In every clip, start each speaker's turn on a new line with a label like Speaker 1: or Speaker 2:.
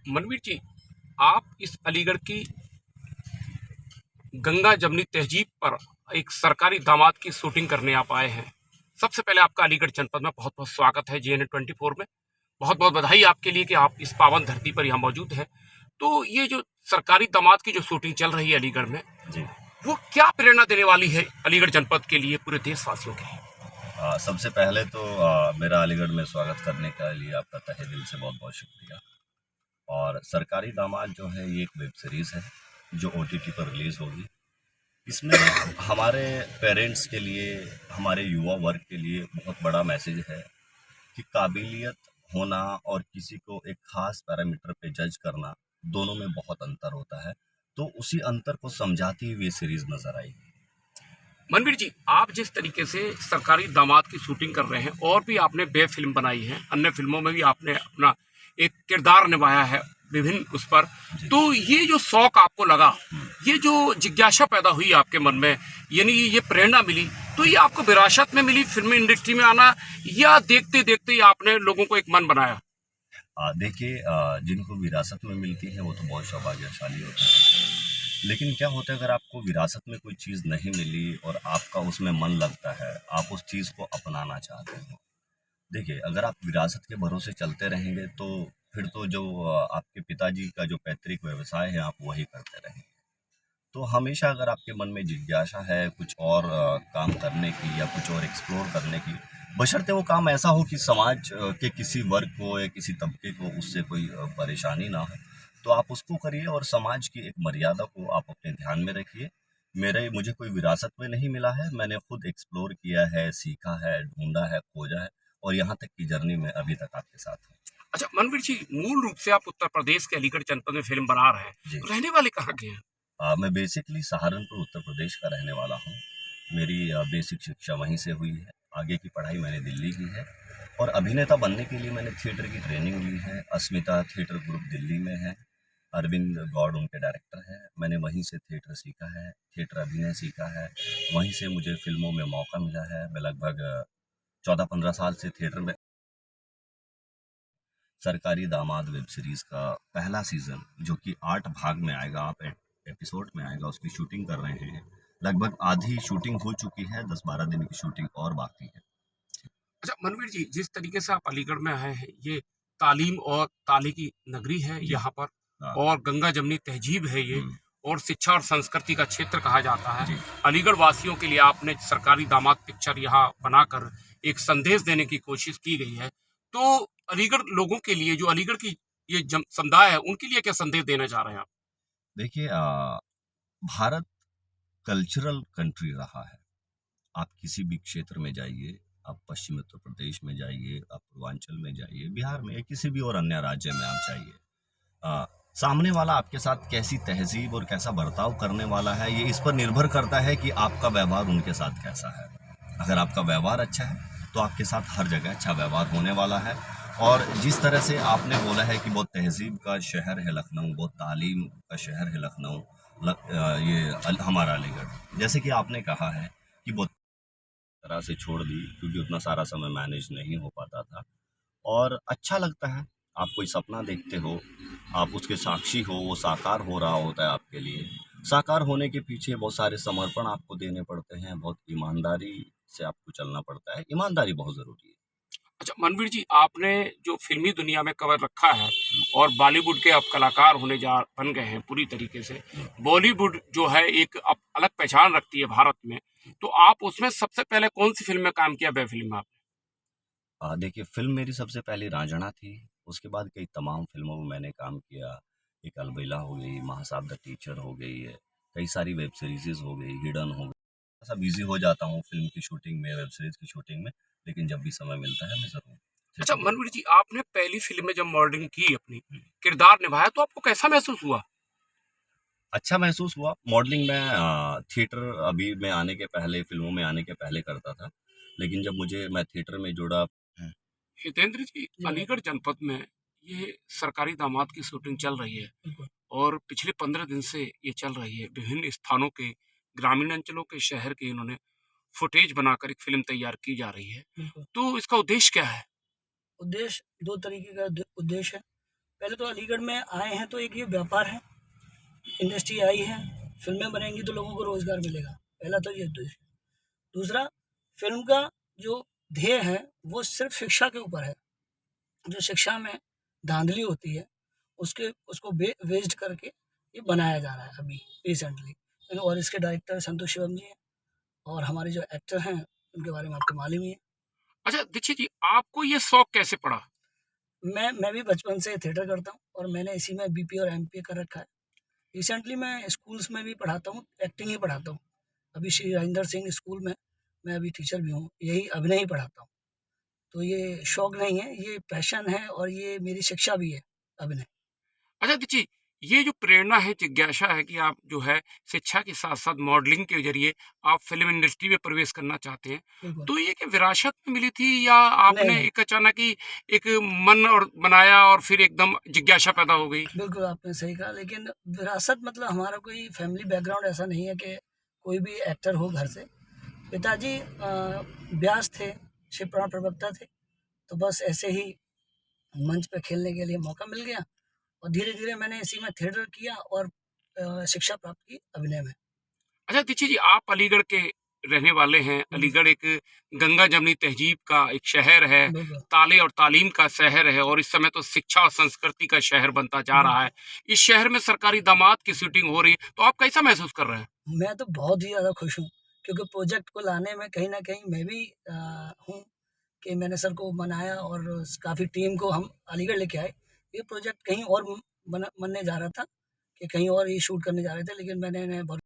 Speaker 1: मनवीर जी, आप इस अलीगढ़ की गंगा जमनी तहजीब पर एक सरकारी दामाद की शूटिंग करने आप आए हैं। सबसे पहले आपका अलीगढ़ जनपद में बहुत बहुत स्वागत है JN24 में। बहुत बहुत बधाई आपके लिए कि आप इस पावन धरती पर यहाँ मौजूद हैं। तो ये जो सरकारी दामाद की जो शूटिंग चल रही है अलीगढ़ में,
Speaker 2: जी।
Speaker 1: वो क्या प्रेरणा देने वाली है अलीगढ़ जनपद के लिए, पूरे देशवासियों के लिए?
Speaker 2: सबसे पहले तो मेरा अलीगढ़ में स्वागत करने के लिए आपका तहे दिल से बहुत बहुत शुक्रिया। और सरकारी दामाद जो है ये एक वेब सीरीज़ है जो OTT पर रिलीज़ होगी। इसमें हमारे पेरेंट्स के लिए, हमारे युवा वर्ग के लिए बहुत बड़ा मैसेज है कि काबिलियत होना और किसी को एक ख़ास पैरामीटर पे जज करना, दोनों में बहुत अंतर होता है। तो उसी अंतर को समझाती हुई ये सीरीज़ नज़र आएगी।
Speaker 1: मनवीर जी, आप जिस तरीके से सरकारी दामाद की शूटिंग कर रहे हैं और भी आपने वेब फिल्म बनाई है, अन्य फिल्मों में भी आपने अपना एक किरदार निभाया है विभिन्न उस पर, तो ये जो शौक आपको लगा, ये जो जिज्ञासा पैदा हुई आपके मन में, यानी ये प्रेरणा मिली, तो ये आपको विरासत में मिली फिल्म इंडस्ट्री में आना, या देखते देखते ही आपने लोगों को एक मन बनाया?
Speaker 2: देखिए, जिनको विरासत में मिलती है वो तो बहुत सौभाग्यशाली होता है। लेकिन क्या होता है, अगर आपको विरासत में कोई चीज़ नहीं मिली और आपका उसमें मन लगता है, आप उस चीज़ को अपनाना चाहते हो। देखिए, अगर आप विरासत के भरोसे चलते रहेंगे तो फिर तो जो आपके पिताजी का जो पैतृक व्यवसाय है आप वही करते रहेंगे। तो हमेशा अगर आपके मन में जिज्ञासा है कुछ और काम करने की या कुछ और एक्सप्लोर करने की, बशर्ते वो काम ऐसा हो कि समाज के किसी वर्ग को या किसी तबके को उससे कोई परेशानी ना हो, तो आप उसको करिए और समाज की एक मर्यादा को आप अपने ध्यान में रखिए। मुझे कोई विरासत में नहीं मिला है, मैंने खुद एक्सप्लोर किया है, सीखा है, ढूंढा है, खोजा है और यहाँ तक की जर्नी में अभी तक आपके साथ हूँ।
Speaker 1: अच्छा मनवीर जी, मूल रूप से आप उत्तर प्रदेश के अलीगढ़ जनपद में फिल्म बना रहे हैं,
Speaker 2: जी।
Speaker 1: तो रहने वाले कहाँ के हैं?
Speaker 2: मैं बेसिकली सहारनपुर उत्तर प्रदेश का रहने वाला हूँ। मेरी बेसिक शिक्षा वहीं से हुई है। आगे की पढ़ाई मैंने दिल्ली की है और अभिनेता बनने के लिए मैंने थिएटर की ट्रेनिंग ली है। अस्मिता थिएटर ग्रुप दिल्ली में है। अरविंद गौड़ उनके डायरेक्टर हैं। मैंने वहीं से थिएटर सीखा है, थिएटर अभिनय सीखा है। वहीं से मुझे फ़िल्मों में मौका मिला है। मैं लगभग 14-15 साल से थिएटर में सरकारी दामाद वेब सीरीज़ का पहला सीज़न जो कि 8 भाग में आएगा, आप एपिसोड में आएगा, उसकी शूटिंग कर रहे हैं। लगभग आधी शूटिंग हो चुकी है, 10-12 दिन की शूटिंग और बाकी है।
Speaker 1: अच्छा मनवीर जी, जिस तरीके से आप अलीगढ़ में आए हैं, ये तालीम और ताले की नगरी है
Speaker 2: जी।
Speaker 1: यहाँ पर,
Speaker 2: हाँ।
Speaker 1: और गंगा जमनी तहजीब है ये, और शिक्षा और संस्कृति का क्षेत्र कहा जाता है।
Speaker 2: जी।
Speaker 1: अलीगढ़ वासियों के लिए आपने सरकारी दामाद पिक्चर यहाँ बनाकर एक संदेश देने की कोशिश की गई है। तो अलीगढ़ लोगों के लिए, जो अलीगढ़ की ये समुदाय है, उनके लिए क्या संदेश देना चाह रहे हैं आप?
Speaker 2: देखिए, भारत कल्चरल कंट्री रहा है। आप किसी भी क्षेत्र में जाइए, आप पश्चिमी उत्तर प्रदेश में जाइए, आप पूर्वांचल में जाइए, बिहार में या किसी भी और अन्य राज्य में आप जाइए, अ, सामने वाला आपके साथ कैसी तहज़ीब और कैसा बर्ताव करने वाला है, ये इस पर निर्भर करता है कि आपका व्यवहार उनके साथ कैसा है। अगर आपका व्यवहार अच्छा है, तो आपके साथ हर जगह अच्छा व्यवहार होने वाला है। और जिस तरह से आपने बोला है कि बहुत तहज़ीब का शहर है लखनऊ, बहुत तालीम का शहर है लखनऊ, हमारा अलीगढ़। जैसे कि आपने कहा है कि बहुत तरह से छोड़ दी क्योंकि उतना सारा समय मैनेज नहीं हो पाता था। और अच्छा लगता है, आप कोई सपना देखते हो, आप उसके साक्षी हो, वो साकार हो रहा होता है आपके लिए। साकार होने के पीछे बहुत सारे समर्पण आपको देने पड़ते हैं, बहुत ईमानदारी से आपको चलना पड़ता है। ईमानदारी बहुत ज़रूरी है।
Speaker 1: अच्छा मनवीर जी, आपने जो फिल्मी दुनिया में कवर रखा है और बॉलीवुड के आप कलाकार बन गए हैं पूरी तरीके से। बॉलीवुड जो है एक अलग पहचान रखती है भारत में, तो आप उसमें सबसे पहले कौन सी फिल्म में काम किया, वेब फिल्म में आपने?
Speaker 2: देखिए, फ़िल्म मेरी सबसे पहली रांझना थी, उसके बाद कई तमाम फ़िल्मों में मैंने काम किया। एक अलबेला हो गई, महासाब द टीचर हो गई है, कई सारी वेब सीरीज़ेज़ हो गई, हिडन हो गई। थोड़ा-सा बिज़ी हो जाता हूँ फ़िल्म की शूटिंग में, वेब सीरीज़ की शूटिंग में, लेकिन जब भी समय मिलता है मैं ज़रूर
Speaker 1: अच्छा
Speaker 2: थिएटर में।
Speaker 1: मनवीर जी, आपने पहली फिल्म में जब मॉडलिंग की, अपनी किरदार निभाया, तो आपको कैसा महसूस हुआ?
Speaker 2: अच्छा महसूस हुआ। मॉडलिंग में थिएटर अभी मैं आने के पहले, फ़िल्मों में आने के पहले करता था, लेकिन जब मैं थिएटर में जुड़ा।
Speaker 1: हितेंद्र जी, अलीगढ़ जनपद में ये सरकारी दामाद की शूटिंग चल रही है और पिछले 15 दिन से ये चल रही है। विभिन्न स्थानों के, ग्रामीण अंचलों के, शहर के इन्होंने फुटेज बनाकर एक फिल्म तैयार की जा रही है। तो इसका उद्देश्य क्या है?
Speaker 3: उद्देश्य दो तरीके का उद्देश्य है। पहले तो अलीगढ़ में आए हैं तो एक ये व्यापार है, इंडस्ट्री आई है, फिल्में बनेंगी तो लोगों को रोज़गार मिलेगा, पहला तो ये उद्देश्य। दूसरा, फिल्म का जो ध्येय है वो सिर्फ शिक्षा के ऊपर है। जो शिक्षा में धांधली होती है उसको वेस्ट करके ये बनाया जा रहा है अभी रिसेंटली। और इसके डायरेक्टर संतोष शिवम जी हैं, और हमारे जो एक्टर हैं उनके बारे में आपको मालूम ही है।
Speaker 1: अच्छा दीक्षित जी, आपको ये शौक कैसे पड़ा?
Speaker 3: मैं भी बचपन से थिएटर करता हूँ और मैंने इसी में बीपी और एमपीए कर रखा है। रिसेंटली मैं स्कूल्स में भी पढ़ाता हूँ, एक्टिंग ही पढ़ाता हूँ। अभी श्री राजेंद्र सिंह स्कूल में मैं अभी टीचर भी हूँ, यही अभिनय ही पढ़ाता हूँ। तो ये शौक नहीं है, ये पैशन है और ये मेरी शिक्षा भी है, अभिनय।
Speaker 1: अच्छा दीक्षित, ये जो प्रेरणा है, जिज्ञासा है कि आप जो है शिक्षा के साथ साथ मॉडलिंग के जरिए आप फिल्म इंडस्ट्री में प्रवेश करना चाहते हैं,
Speaker 3: बिल्कुल।
Speaker 1: तो ये क्या विरासत में मिली थी या आपने
Speaker 3: नहीं।
Speaker 1: एक अचानक ही एक मन और बनाया और फिर एकदम जिज्ञासा पैदा हो गई?
Speaker 3: बिल्कुल आपने सही कहा, लेकिन विरासत मतलब हमारा कोई फैमिली बैकग्राउंड ऐसा नहीं है कि कोई भी एक्टर हो घर से। पिताजी व्यास थे, शिव पुराण प्रवक्ता थे, तो बस ऐसे ही मंच पे खेलने के लिए मौका मिल गया और धीरे धीरे मैंने इसी में थिएटर किया और शिक्षा प्राप्त की अभिनय में।
Speaker 1: अच्छा दीक्षित जी, आप अलीगढ़ के रहने वाले हैं। अलीगढ़ एक गंगा जमनी तहजीब का एक शहर है,
Speaker 3: बिल्कुल।
Speaker 1: ताले और तालीम का शहर है और इस समय तो शिक्षा और संस्कृति का शहर बनता जा रहा है। इस शहर में सरकारी दामाद की शूटिंग हो रही है, तो आप कैसा महसूस कर रहे हैं?
Speaker 3: मैं तो बहुत ही ज़्यादा खुश हूँ, क्योंकि प्रोजेक्ट को लाने में कहीं न कहीं मैं भी हूँ कि मैंने सर को मनाया और काफ़ी टीम को हम अलीगढ़ लेके आए। ये प्रोजेक्ट कहीं और बनने जा रहा था कि कहीं और ये शूट करने जा रहे थे, लेकिन मैंने इन्हें बहुत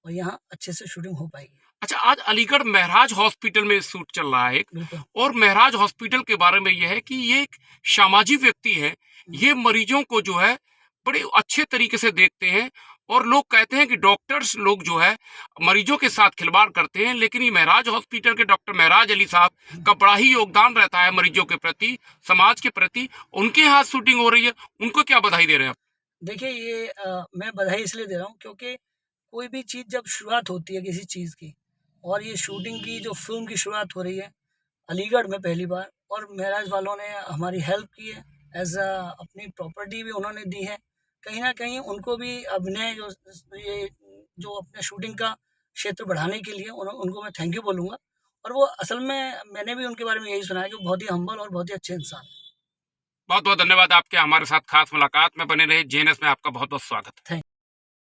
Speaker 3: और यहाँ अच्छे से शूटिंग हो पाएगी।
Speaker 1: अच्छा, आज अलीगढ़ महराज हॉस्पिटल में शूट चल रहा है एक,
Speaker 3: बिल्कुल।
Speaker 1: और महराज हॉस्पिटल के बारे में यह है कि ये एक सामाजिक व्यक्ति है। ये मरीजों को जो है बड़े अच्छे तरीके से देखते हैं और लोग कहते हैं कि डॉक्टर्स लोग जो है मरीजों के साथ खिलवाड़ करते हैं, लेकिन ये महराज हॉस्पिटल के डॉक्टर महराज अली साहब का बड़ा ही योगदान रहता है मरीजों के प्रति, समाज के प्रति। उनके यहाँ शूटिंग हो रही है, उनको क्या बधाई दे रहे हैं आप?
Speaker 3: देखिए ये मैं बधाई इसलिए दे रहा हूँ क्योंकि कोई भी चीज़ जब शुरुआत होती है किसी चीज़ की, और ये शूटिंग की जो फिल्म की शुरुआत हो रही है अलीगढ़ में पहली बार, और महराज वालों ने हमारी हेल्प की है, एज अपनी प्रॉपर्टी भी उन्होंने दी है। कहीं ना कहीं उनको भी अभिनय जो अपने शूटिंग का क्षेत्र बढ़ाने के लिए उनको मैं थैंक यू बोलूँगा। और वो असल में मैंने भी उनके बारे में यही सुना है कि वो बहुत ही हम्बल और बहुत ही अच्छे इंसान हैं।
Speaker 1: बहुत बहुत धन्यवाद। आपके हमारे साथ खास मुलाकात में बने रहे। जेएनएस में आपका बहुत बहुत स्वागत है।